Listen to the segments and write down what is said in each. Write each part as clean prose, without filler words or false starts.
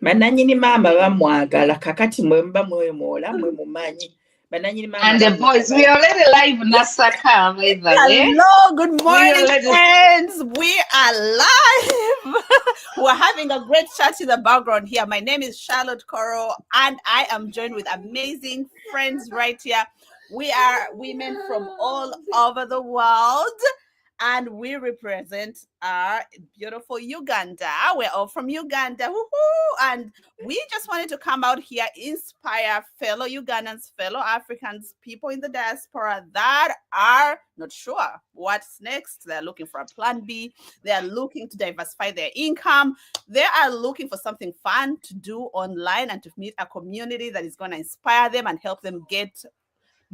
Bananyini mama bamwagala kakati mwe mba mwemola mwe mumanyi. Bananyini mama And the boys, we already live Nasaka, by the way. Hello, good morning, friends. We are live. We're having a great chat in the background here. My name is Charlotte Coro, and I am joined with amazing friends right here. We are women from all over the world, and we represent our beautiful Uganda. We're all from Uganda. Woohoo! And we just wanted to come out here, inspire fellow Ugandans, fellow Africans, people in the diaspora that are not sure what's next. They're looking for a plan B. They're looking to diversify their income. They are looking for something fun to do online and to meet a community that is going to inspire them and help them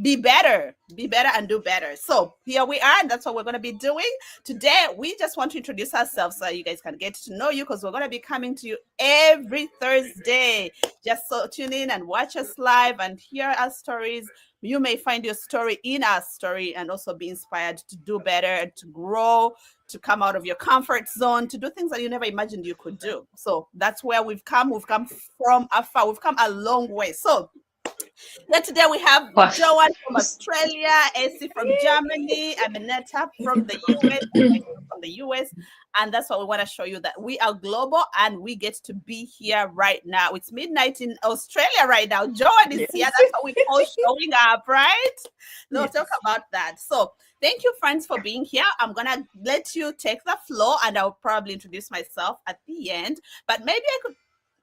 be better and do better. So here we are, and that's what we're going to be doing today. We just want to introduce ourselves so you guys can get to know you, because we're going to be coming to you every Thursday. Just so tune in and watch us live and hear our stories. You may find your story in our story and also be inspired to do better, to grow, to come out of your comfort zone, to do things that you never imagined you could do. So that's where we've come. We've come from afar. We've come a long way. So yeah, today we have Joanne from Australia, AC from Germany, Aminata from the US, and that's what we want to show you, that we are global and we get to be here right now. It's midnight in Australia right now. Joanne is here. That's what we call showing up, right? We'll talk about that. So thank you, friends, for being here. I'm gonna let you take the floor, and I'll probably introduce myself at the end. But maybe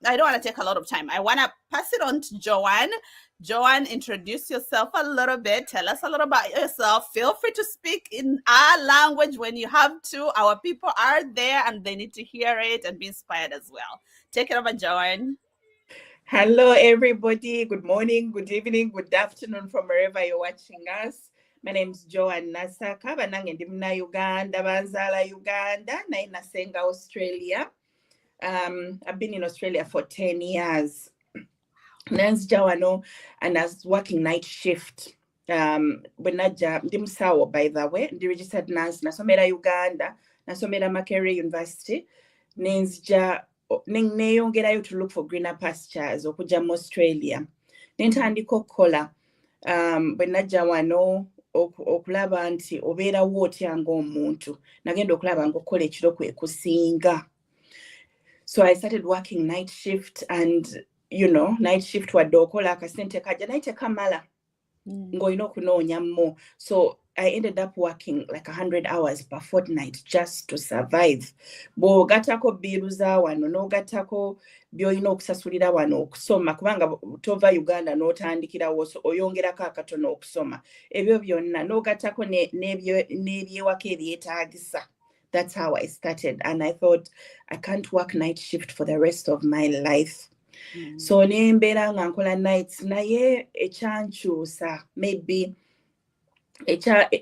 I don't want to take a lot of time. I want to pass it on to Joanne. Joanne, introduce yourself a little bit. Tell us a little about yourself. Feel free to speak in our language when you have to. Our people are there and they need to hear it and be inspired as well. Take it over, Joanne. Hello, everybody. Good morning, good evening, good afternoon from wherever you're watching us. My name is Joanne Nasaka. Banange ndimna Uganda, banzala Uganda, na inasenga Australia. I've been in Australia for 10 years. Nance Jawano, and I was working night shift. When Dimsawo, by the way, the registered nurse, Nasomera Uganda, Nasomera Makerere University, Nance Neyongerayo to look for greener pastures, Okujam Australia. Nentandiko kola, Benajawano, okulaba nti obeera wootya ng'omuntu nagenda okulaba ng'okola ekiro kwe kusinga. So I started working night shift, and night shift wadde okola akasente kajja naye tekamala ng'olina okunoonya more. So I ended up working like 100 hours per fortnight just to survive. Bw'ogattako biiru za wano n'ogattako by'olina okusasulira wano okusoma, kubanga tova Uganda n'otandikirawo oyongerako akatono okusoma, ebyo byonna n'ogattako n'ebyewaka ebyetaagisa. That's how I started. And I thought, I can't work night shift for the rest of my life. So nembera nga nkola nights naye ekyankyusa, maybe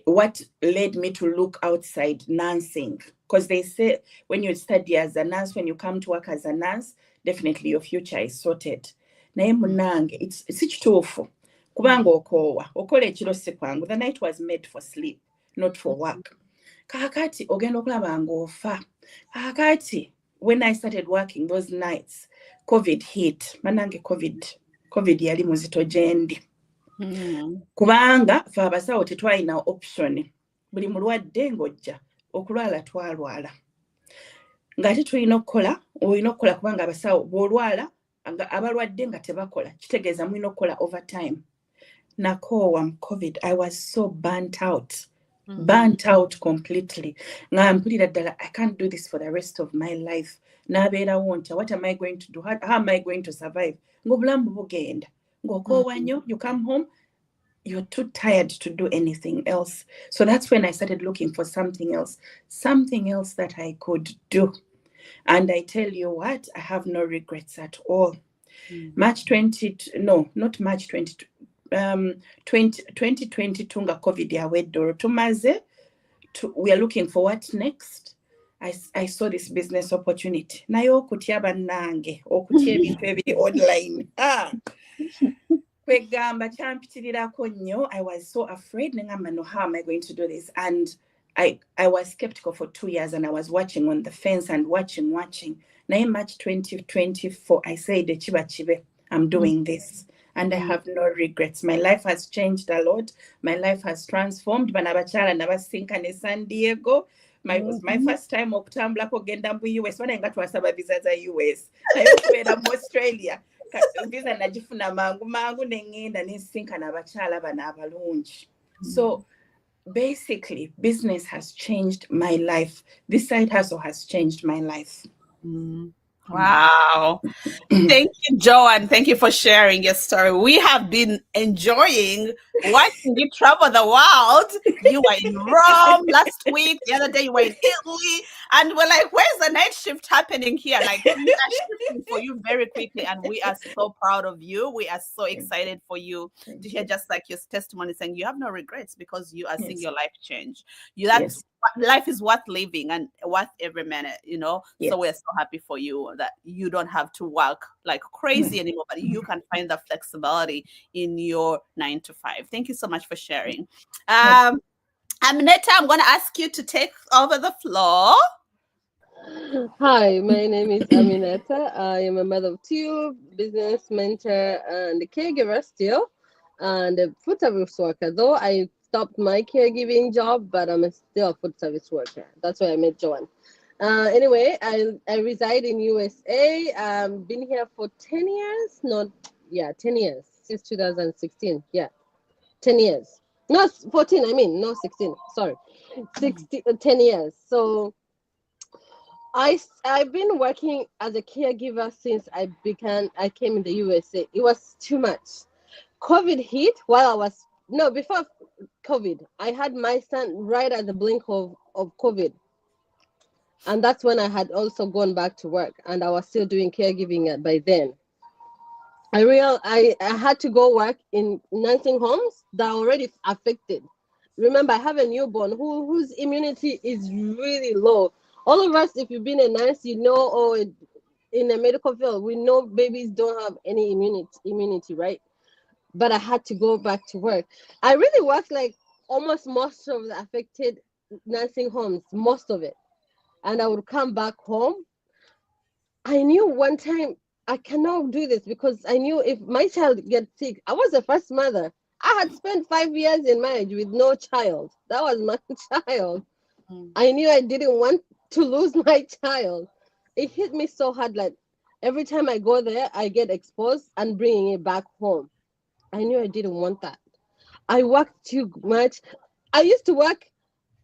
what led me to look outside nursing, because they say when you study as a nurse, when you come to work as a nurse, definitely your future is sorted. Naye munange it's kituufu kubanga okola ekiro si kwangu. The night was made for sleep, not for work. Kakati ogenda okulaba ng'ofa. Kakati when I started working those nights, COVID hit. Manange COVID yali muzito gyendi. Kubanga fe abasawo tetwalina option. Buli mulwadde ng'ojja okulwala twalwala. Ng'ate tulina okukola, olina okukola kubanga abasawo bw'olwala abalwadde nga tebakola, kitegeeza mulina okukola overtime. Nakoowa COVID, I was so burnt out. Burnt out completely. Nga mpulira ddala, I can't do this for the rest of my life. Nabeerawo ntya, what am I going to do? How am I going to survive? Ng'obulamu bugenda. Ng'okoowa nnyo, you come home, you're too tired to do anything else. So that's when I started looking for something else that I could do. And I tell you what, I have no regrets at all. March 2022 nga COVID yawedde tumaze, we are looking for what next. I saw this business opportunity. Naye okutya bannange, okutya ebintu ebiri online. Kwegamba kyampitirirako nnyo. I was so afraid. Nengamba, no, how am I going to do this? And I was skeptical for 2 years, and I was watching on the fence and watching. Now in March 2024, I said, "Chiba chibe, I'm doing this." And I have no regrets. My life has changed a lot. My life has transformed. Banabachala nabasinka ne San Diego. It was my first time okutambula kugenda mu US. When I got wasaba visa za US. Nayo kubeera mu Australia. Visa najifuna mangu nengenda nesinka nabachala bana abalungi. So basically, business has changed my life. This side hustle has changed my life. Wow. Thank you, Joanne. Thank you for sharing your story. We have been enjoying watching you travel the world. You were in Rome last week. The other day you were in Italy. And we're like, where's the night shift happening here? Like, we are shifting for you very quickly. And we are so proud of you. We are so excited for you to hear just like your testimony saying you have no regrets because you are seeing your life change. Life is worth living and worth every minute, you know. So we're so happy for you that you don't have to work like crazy anymore, but you can find the flexibility in your 9 to 5. Thank you so much for sharing. Amineta, I'm going to ask you to take over the floor. Hi, my name is Amineta. I am a mother of two, business mentor, and a caregiver still, and a food service worker. Though I stopped my caregiving job, but I'm still a food service worker. That's why I met Joanne. Anyway, I reside in USA. Been here for 10 years. 10 years since 2016. Yeah, 10 years. No, 14. I mean, no, 16. Sorry, 10 years. So I've been working as a caregiver since I came in the USA. It was too much. COVID hit before COVID. I had my son right at the blink of COVID. And that's when I had also gone back to work, and I was still doing caregiving by then. I had to go work in nursing homes that are already affected. Remember, I have a newborn whose immunity is really low. All of us, if you've been a nurse, you know, or in the medical field, we know babies don't have any immunity, right? But I had to go back to work. I really worked like almost most of the affected nursing homes, most of it. And I would come back home. I knew one time I cannot do this because I knew if my child gets sick, I was the first mother. I had spent 5 years in marriage with no child. That was my child. I knew I didn't want to lose my child. It hit me so hard. Like every time I go there, I get exposed and bringing it back home. I knew I didn't want that. I worked too much. I used to work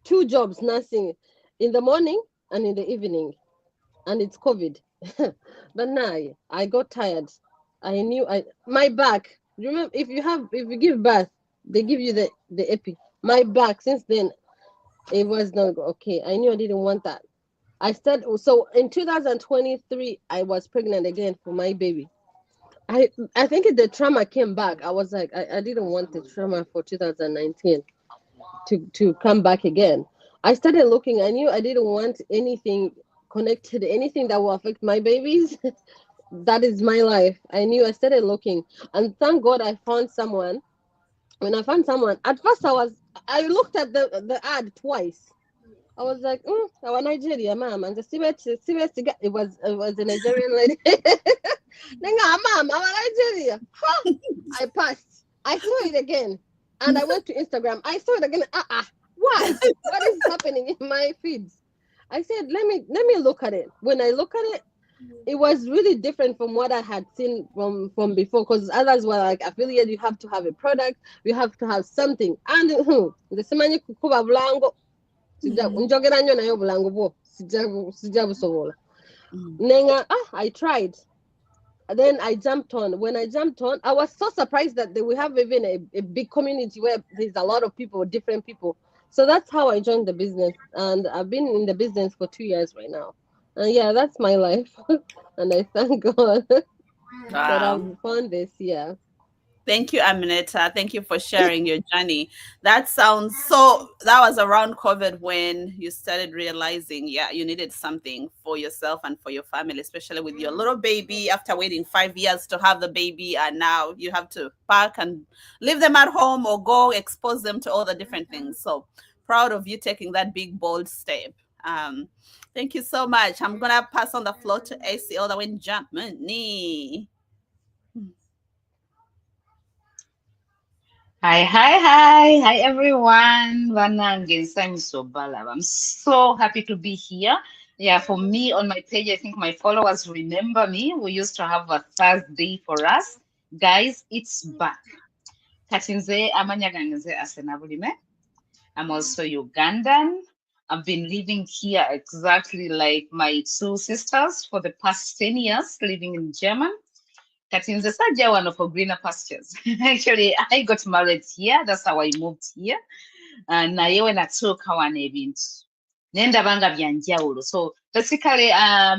2 jobs, nursing, in the morning and in the evening. And it's COVID. But now I got tired. I knew my back. Remember, if you give birth, they give you the epi. My back, since then, it was not okay. I knew I didn't want that. So in 2023, I was pregnant again for my baby. I think the trauma came back. I was like, I didn't want the trauma for 2019 to come back again. I started looking. I knew I didn't want anything connected, anything that will affect my babies. That is my life. I knew. I started looking, and thank God I found someone. When I found someone, at first I looked at the ad twice. I was like, our Nigeria, ma'am, and it was a Nigerian lady. Ma'am, our Nigeria. Huh? I passed. I saw it again, and I went to Instagram. I saw it again. What? What is happening in my feeds? I said, let me look at it. When I look at it, it was really different from what I had seen from before, because others were like affiliate. You have to have a product, you have to have something, and the semanye kukuba blango njogera nnyo nayo bulango bwo sijja busobola. Nenga I tried. Then I jumped on. When I jumped on, I was so surprised that we have even a big community where there's a lot of people, different people. So that's how I joined the business, and I've been in the business for 2 years right now. And yeah, that's my life. And I thank God that I've found this. Yeah. Thank you, Amineta. Thank you for sharing your journey. That was around COVID when you started realizing, you needed something for yourself and for your family, especially with your little baby after waiting 5 years to have the baby. And now you have to pack and leave them at home or go expose them to all the different things. So proud of you taking that big, bold step. Thank you so much. I'm gonna pass on the floor to AC all the way in Germany. Hi everyone. I'm so happy to be here. Yeah, for me on my page, I think my followers remember me. We used to have a Thursday for us. Guys, it's back. Katinze amanyaganze asenabulime. I'm also Ugandan. I've been living here exactly like my two sisters for the past 10 years, living in Germany. Katinze Saja, one of our greener pastures. Actually, I got married here. That's how I moved here. And I went to Kawane event. Nenda banga byanjawulo. So basically, a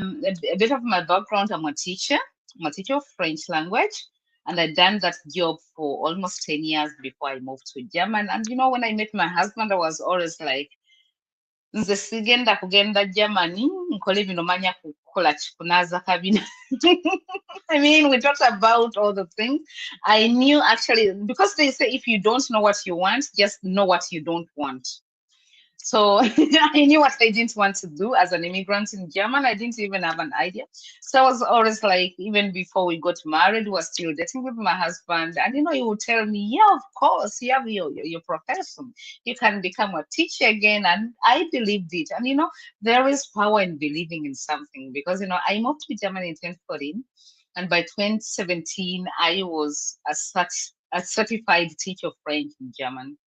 bit of my background, I'm a teacher of French language. And I done that job for almost 10 years before I moved to German. And you know, when I met my husband, I was always like, nze sigenda kugenda Germany nkole bino manya kukola kikunaza kabina. I mean, we talked about all the things. I knew actually, because they say if you don't know what you want, just know what you don't want. So I knew what I didn't want to do as an immigrant in Germany. I didn't even have an idea. So I was always like, even before we got married, we were still dating with my husband. And you know, he would tell me, yeah, of course, you have your profession. You can become a teacher again. And I believed it. And you know, there is power in believing in something because, you know, I moved to Germany in 2014. And by 2017, I was a certified teacher of French in German.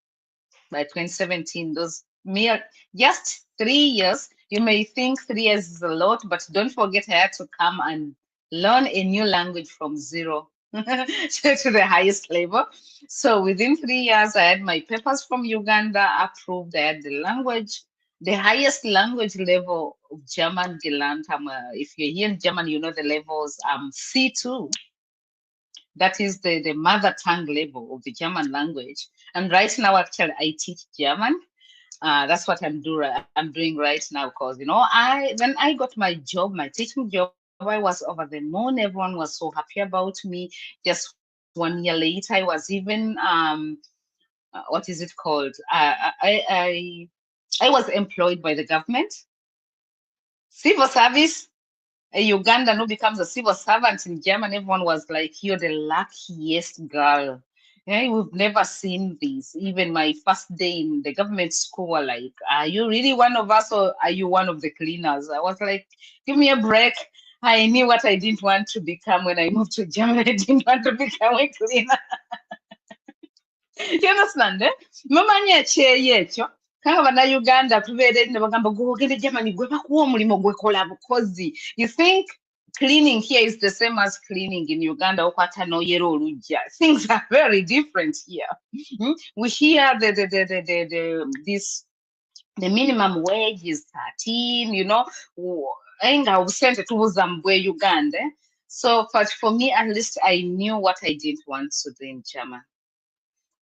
By 2017, those mere just 3 years. You may think 3 years is a lot, but don't forget I had to come and learn a new language from zero to the highest level. So within 3 years, I had my papers from Uganda approved. I had the language, the highest language level of German gelernt. If you're here in German, you know the levels. C2. That is the mother tongue level of the German language. And right now, actually, I teach German. That's what I'm doing right now because, you know, when I got my job, my teaching job, I was over the moon. Everyone was so happy about me. Just 1 year later, I was even, what is it called? I was employed by the government, civil service. A Ugandan who becomes a civil servant in Germany, everyone was like, you're the luckiest girl. Yeah, we've never seen this. Even my first day in the government school were like, are you really one of us or are you one of the cleaners? I was like, give me a break. I knew what I didn't want to become when I moved to Germany. I didn't want to become a cleaner. You understand? Mumanya ekyo kanga bannayuganda tubeere ne bagamba gwe ogende Germany gwe bakuwa omulimu gwe kola bukozi. You think cleaning here is the same as cleaning in Uganda okwata n'oyera olujja? Things are very different here. We hear the minimum wage is 13, you know, nga obusente tubuza mu bwe Uganda. So for me, at least I knew what I didn't want to do in German.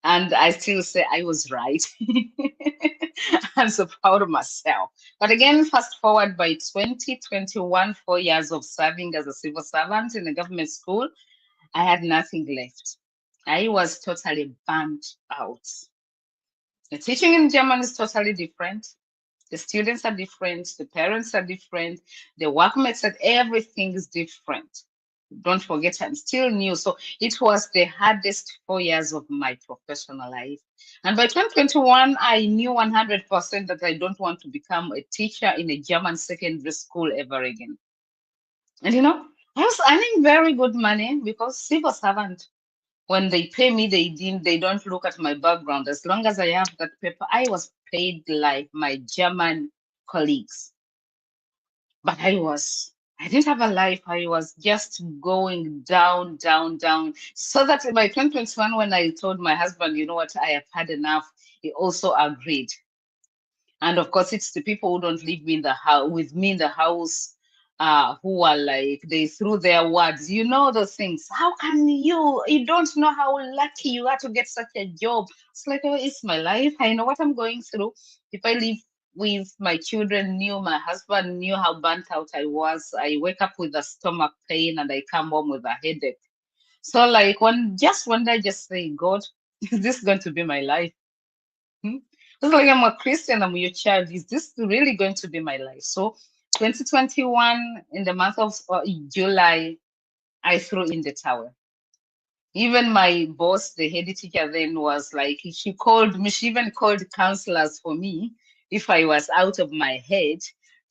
And I still say I was right. I'm so proud of myself. But again, fast forward by 2021, 4 years of serving as a civil servant in a government school, I had nothing left. I was totally burnt out. The teaching in German is totally different. The students are different. The parents are different. The workmates and everything is different. Don't forget, I'm still new. So it was the hardest 4 years of my professional life. And by 2021, I knew 100% that I don't want to become a teacher in a German secondary school ever again. And you know, I was earning very good money because civil servant, when they pay me, they don't look at my background. As long as I have that paper, I was paid like my German colleagues. But I didn't have a life. I was just going down, down, down. So that by 2021, when I told my husband, you know what, I have had enough, he also agreed. And of course, it's the people who don't live in the house with me in the house, who are like, they threw their words, you know, those things. How can you don't know how lucky you are to get such a job? It's like, oh, it's my life. I know what I'm going through. If I live with my children, my husband knew how burnt out I was. I wake up with a stomach pain and I come home with a headache. So like one day I just say, God, is this going to be my life? It's like I'm a Christian, I'm your child. Is this really going to be my life? So 2021, in the month of July, I threw in the towel. Even my boss, the head teacher then was like, she called me, she even called counselors for me if I was out of my head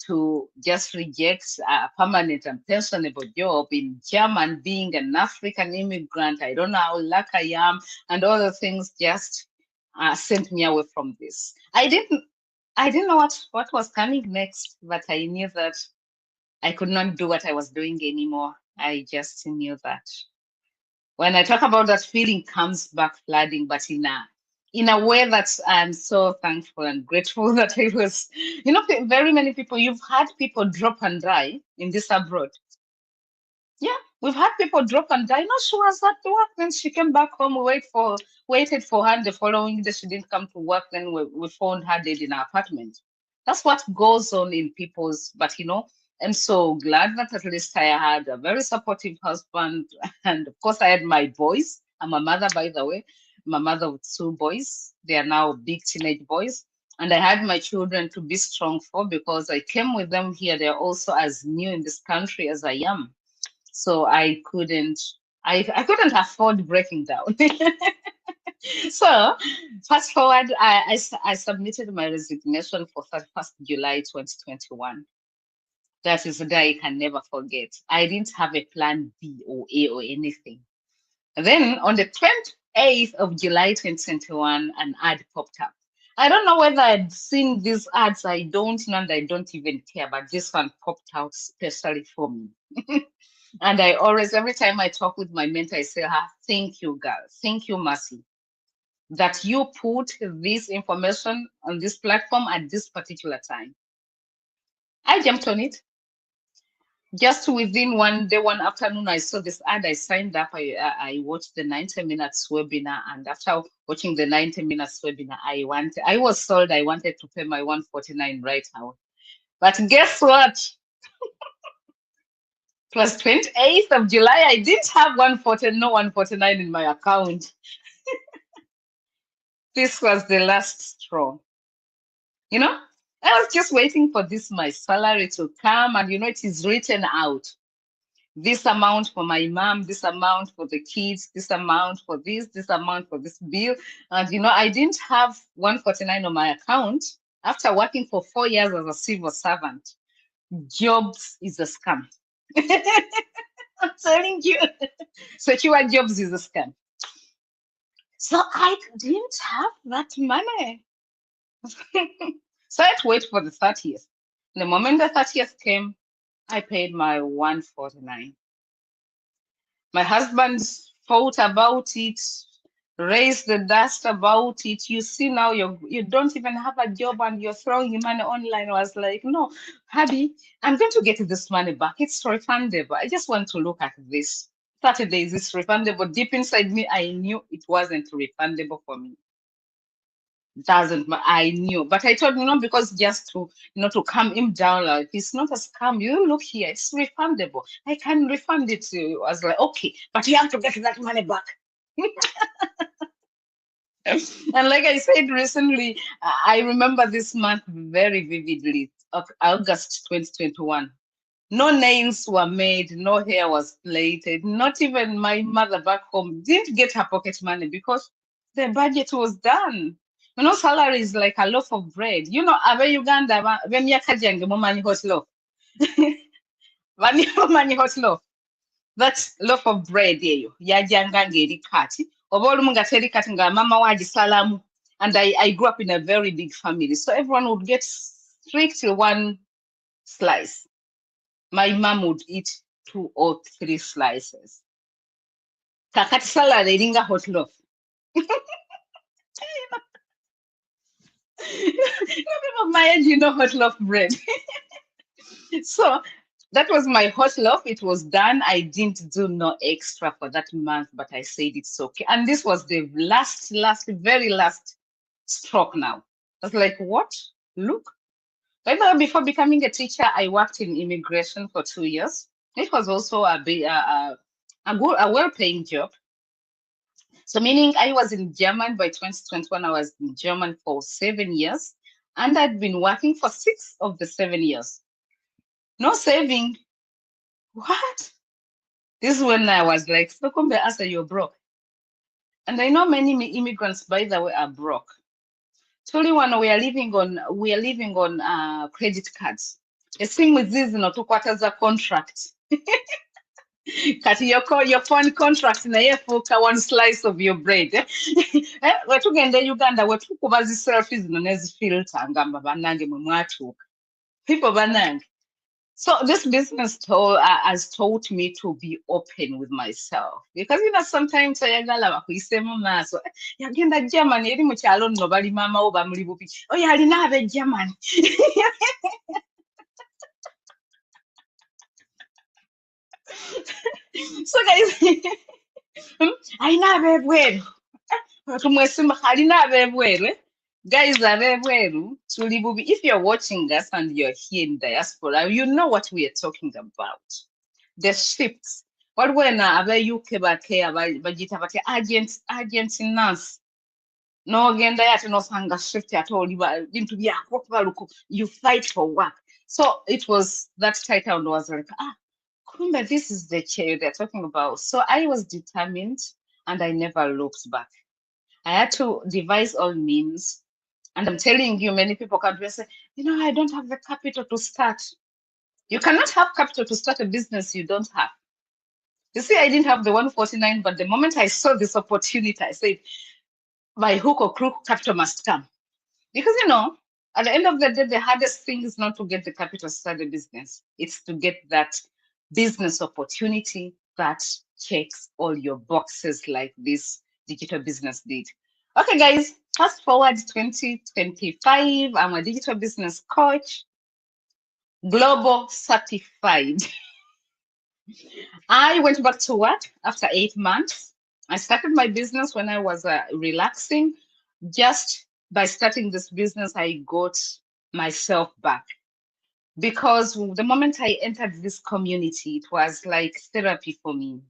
to just reject a permanent and pensionable job in German, being an African immigrant. I don't know how lucky I am, and all the things just sent me away from this. I didn't know what was coming next, but I knew that I could not do what I was doing anymore. I just knew that. When I talk about that feeling comes back flooding, but in a way that I'm so thankful and grateful that I was, very many people, you've had people drop and die in this abroad. Yeah, we've had people drop and die. No, she was at work. Then she came back home. We waited for her. The following day, she didn't come to work. Then we found her dead in her apartment. That's what goes on in people's. But I'm so glad that at least I had a very supportive husband, and of course I had my boys. I'm a mother, by the way. I'm a mother of 2 boys. They are now big teenage boys. And I had my children to be strong for because I came with them here. They're also as new in this country as I am. So I couldn't afford breaking down. So fast forward, I submitted my resignation for 31st July 2021. That is the day I can never forget. I didn't have a plan B or A or anything. And then on the 28th of July 2021, an ad popped up. I don't know whether I'd seen these ads. I don't know, and I don't even care, but this one popped out especially for me. And I always, every time I talk with my mentor, I say, thank you, girl. Thank you, Mercy, that you put this information on this platform at this particular time. I jumped on it. Just within one day, one afternoon, I saw this ad. I signed up. I watched the 90 minutes webinar. And after watching the 90 minutes webinar, I was sold. I wanted to pay my $149 right now. But guess what? It was 28th of July. I didn't have 149 in my account. This was the last straw. I was just waiting for my salary to come, and it is written out. This amount for my mom, this amount for the kids, this amount for this amount for this bill. And I didn't have 149 on my account after working for 4 years as a civil servant. Jobs is a scam. I'm telling you, secure jobs is a scam. So I didn't have that money. So I had to wait for the 30th. The moment the 30th came, I paid my 149. My husband thought about it, raised the dust about it. You see now you don't even have a job and you're throwing money online. I was like, no, hubby, I'm going to get this money back. It's refundable. I just want to look at this. 30 days is refundable. Deep inside me, I knew it wasn't refundable for me. I knew, but I told because just to calm him down, like, it's not a scam. You look here, it's refundable. I can refund it to you. I was like, okay, but you have to get that money back. And like I said recently, I remember this month very vividly, August 2021. No nails were made, no hair was plaited, not even my mother back home didn't get her pocket money because the budget was done. Salary is like a loaf of bread. Abe Uganda, bemyaka gyange mumanyi hot loaf. Bani mumanyi hot loaf. That loaf of bread eyo yajanga ngeri kati. Oba olumu nga teri kati nga mama wagisalamu. And I grew up in a very big family, so everyone would get strictly one slice. My mom would eat 2 or 3 slices. Kakati salary eringa hot loaf. People of my age, hot loaf bread. So that was my hot loaf. It was done. I didn't do no extra for that month, but I said it's okay. And this was the very last stroke now. I was like, what? Look. By the way, before becoming a teacher, I worked in immigration for 2 years. It was also a well-paying job. So meaning I was in German by 2021, I was in German for 7 years, and I'd been working for 6 of the 7 years. No saving. What? This is when I was like, so come back after you're broke. And I know many immigrants, by the way, are broke. Tuli one we are living on credit cards. The thing with this, two quarters a contract. Kati your phone contract na yefuuka one slice of your bread. Wetugenda Uganda wetukuba zi selfies no nezifilter ngamba bannange mwe mwatuuka. People bannange. So this business has taught me to be open with myself, because sometimes ayagala bakuyisemu maaso yagenda Germany eri mu kyalo nno bali maama wo bamuli bubi oyo alina abe Germany. So guys, alina abe bweru tumwesima alina abe bweru. Guys, tuli bubi. If you're watching us and you're here in diaspora, you know what we are talking about. The shifts. What when abe UK bake abajita bate agents in nurse. No genda yate no sanga shift at all. You fight for work. So it was that title and was like, kumbe, this is the chair they're talking about. So I was determined and I never looked back. I had to devise all means. And I'm telling you, many people come to me and say, I don't have the capital to start. You cannot have capital to start a business you don't have. You see, I didn't have the 149, but the moment I saw this opportunity, I said, by hook or crook, capital must come. Because, at the end of the day, the hardest thing is not to get the capital to start a business. It's to get that business opportunity that checks all your boxes like this digital business did. Okay, guys, fast forward 2025. I'm a digital business coach, global certified. I went back to work after 8 months. I started my business when I was relaxing. Just by starting this business, I got myself back. Because the moment I entered this community, it was like therapy for me.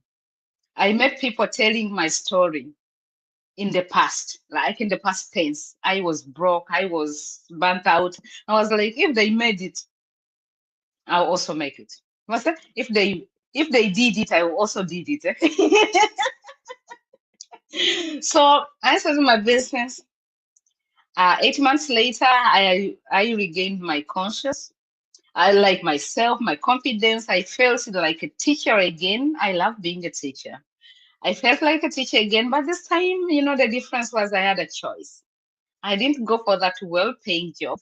I met people telling my story. In the past, like in the past tense, I was broke, I was burnt out. I was like, if they made it, I'll also make it. If they did it, I also did it. So I started my business. 8 months later, I regained my conscious. I like myself, my confidence. I felt like a teacher again. I love being a teacher. I felt like a teacher again, but this time, the difference was I had a choice. I didn't go for that well-paying job.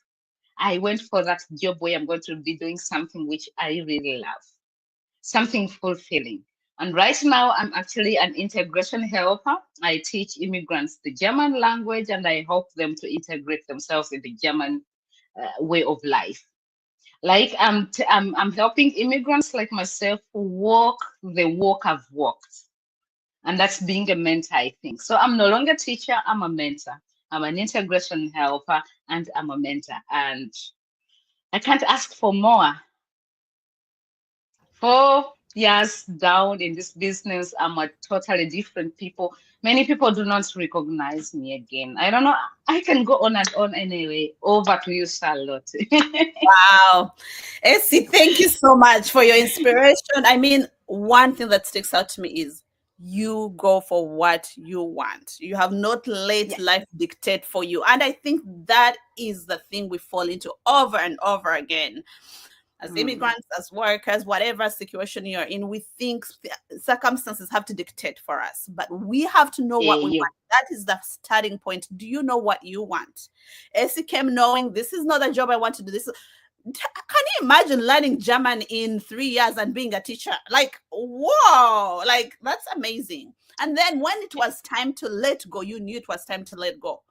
I went for that job where I'm going to be doing something which I really love, something fulfilling. And right now, I'm actually an integration helper. I teach immigrants the German language, and I help them to integrate themselves in the German way of life. Like I'm helping immigrants like myself walk the walk I've walked. And that's being a mentor, I think. So I'm no longer a teacher, I'm a mentor. I'm an integration helper, and I'm a mentor. And I can't ask for more. 4 years down in this business, I'm a totally different people. Many people do not recognize me again. I don't know. I can go on and on anyway. Over to you, Charlotte. Wow. Essie, thank you so much for your inspiration. I mean, one thing that sticks out to me is you go for what you want. You have not let life dictate for you. And I think that is the thing we fall into over and over again. As immigrants, as workers, whatever situation you're in, we think circumstances have to dictate for us. But we have to know what we want. That is the starting point. Do you know what you want? Essie came knowing this is not a job I want to do. This. Can you imagine learning German in 3 years and being a teacher? Like, whoa, like that's amazing. And then when it was time to let go, you knew it was time to let go.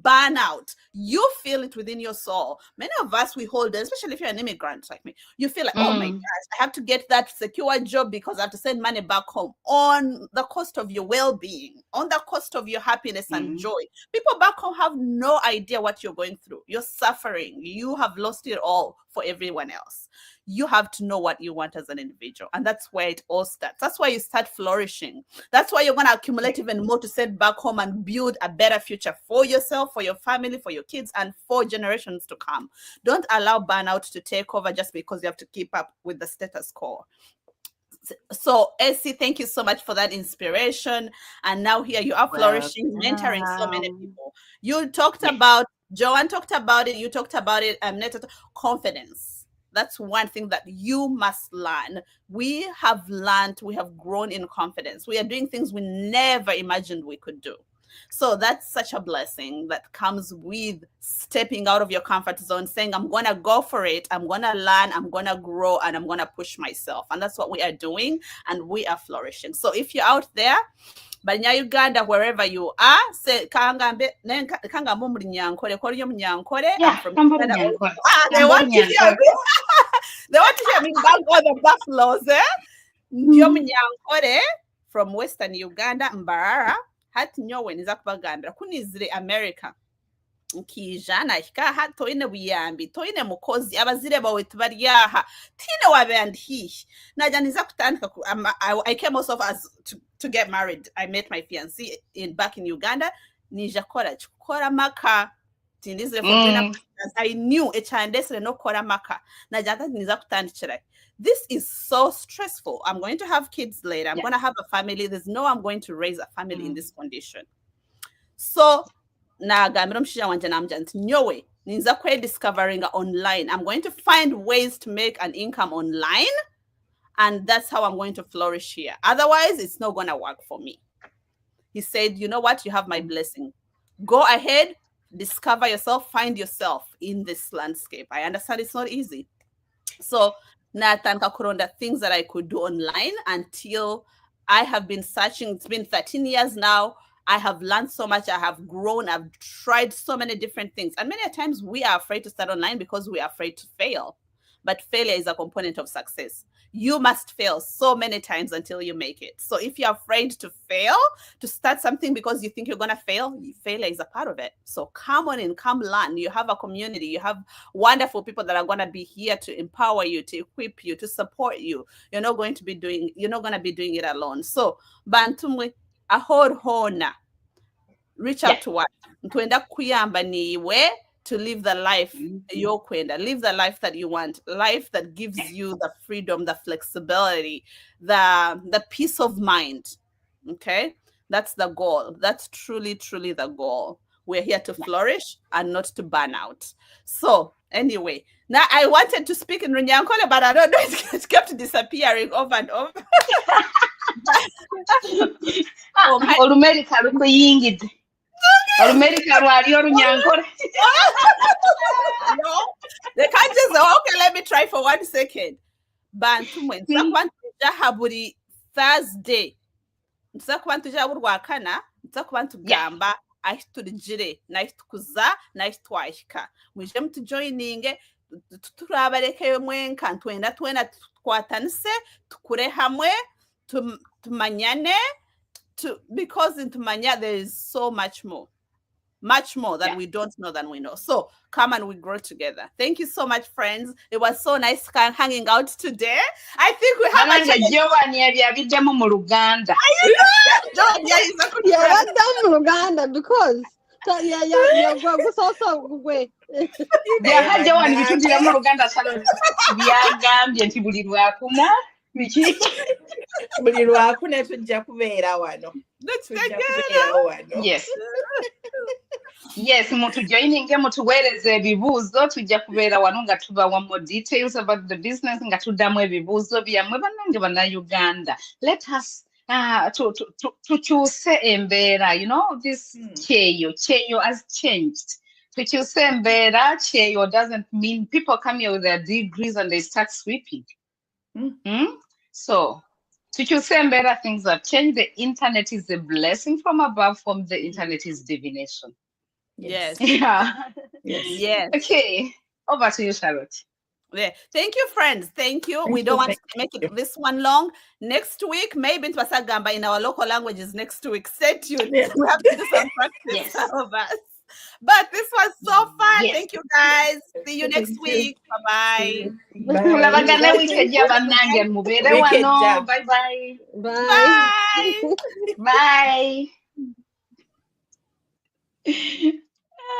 Burnout, you feel it within your soul. Many of us, we hold, especially if you're an immigrant like me, you feel like, oh my gosh, I have to get that secure job because I have to send money back home on the cost of your well-being, on the cost of your happiness and joy. People back home have no idea what you're going through. You're suffering. You have lost it all for everyone else. You have to know what you want as an individual. And that's where it all starts. That's why you start flourishing. That's why you're going to accumulate even more to send back home and build a better future for yourself, for your family, for your kids, and for generations to come. Don't allow burnout to take over just because you have to keep up with the status quo. So, Essie, thank you so much for that inspiration. And now here you are flourishing, mentoring so many people. You talked about, Joanne talked about it, you talked about it, confidence. That's one thing that you must learn. We have learned, we have grown in confidence. We are doing things we never imagined we could do. So that's such a blessing that comes with stepping out of your comfort zone, saying, I'm going to go for it. I'm going to learn, I'm going to grow, and I'm going to push myself. And that's what we are doing, and we are flourishing. So if you're out there, Banya Uganda, wherever you are, say Kangambe muri Nyankore, Koryo Munyankore. Yeah, from Kambo Uganda. Nyankore. They want to hear me. They want to hear me back all the buffaloes, Ndio Munyankore from Western Uganda, Mbarara. Hati nyowe niza kubagambira kunizire America. Nkijana hikaha toine buyambi toine mukozi abazire bawe tubaryaha tine wabeandihi naja niza kutandika I came also as to get married. I met my fiancé back in Uganda. Nija kora maka tindizire for I knew echandesere no kora maka naja niza kutandikira. This is so stressful. I'm going to have kids later. I'm going to have a family. There's no I'm going to raise a family in this condition. So nagambira mshija wanje namjanti nyowe ninza kwe discovering online. I'm going to find ways to make an income online, and that's how I'm going to flourish here. Otherwise, it's not going to work for me. He said, you know what? You have my blessing. Go ahead, discover yourself, find yourself in this landscape. I understand it's not easy. So Natanka Kuronda, things that I could do online until I have been searching. It's been 13 years now. I have learned so much. I have grown. I've tried so many different things. And many times we are afraid to start online because we are afraid to fail. But failure is a component of success. You must fail so many times until you make it. So if you're afraid to fail, to start something because you think you're going to fail, failure is a part of it. So come on in, come learn. You have a community. You have wonderful people that are going to be here to empower you, to equip you, to support you. You're not going to be doing it alone. So Bantumwe ahorhona. Reach out to us. Ntwenda kuyamba niwe to live the life yokwenda, live the life that you want, life that gives you the freedom, the flexibility, the peace of mind. Okay, that's the goal. That's truly the goal. We're here to flourish and not to burn out. So anyway, now I wanted to speak in Runyankole, but I don't know, it kept disappearing over and over. They can't just say, okay, let me try for 1 second. Bantumwe nzakubantuja buri Thursday. Nzakubantuja burwakana, nzakubantugamba ahiturijire, nahitukuza, nahitwahika. Muje mutujoininge, turabareke mwenka twenda twatanise, tukure hamwe, tumanyane. Because in Tumanya there is so much more that we don't know than we know. So come and we grow together. Thank you so much, friends. It was so nice hanging out today. I think we have Uganda because Yes, mutujoininge mutuwereze ebibuuzo tujja kubeera wano nga tubawa more details about the business nga tuddamu ebibuuzo byammwe bannange bannayuganda. Let us tukyuse embeera, you know, this kyeyo has changed. Tukyuse embeera, kyeyo doesn't mean people come here with their degrees and they start sweeping. So tukyuse embeera, things have changed. The internet is a blessing from above. From the internet is divination. Yes. Yeah. Yes. Okay. Over to you, Charlotte. Yeah. Thank you, friends. Thank you. We don't want to make it this one long. Next week, maybe in Twasagamba in our local languages next week. Stay tuned. We have to do some practice of us. But this was so fun. Yes. Thank you guys. See you next Thank you. week. Bye-bye. Bye. Mulabagane wikeja banange mubere Wicked wano. job. Bye bye. Bye. Bye. Bye.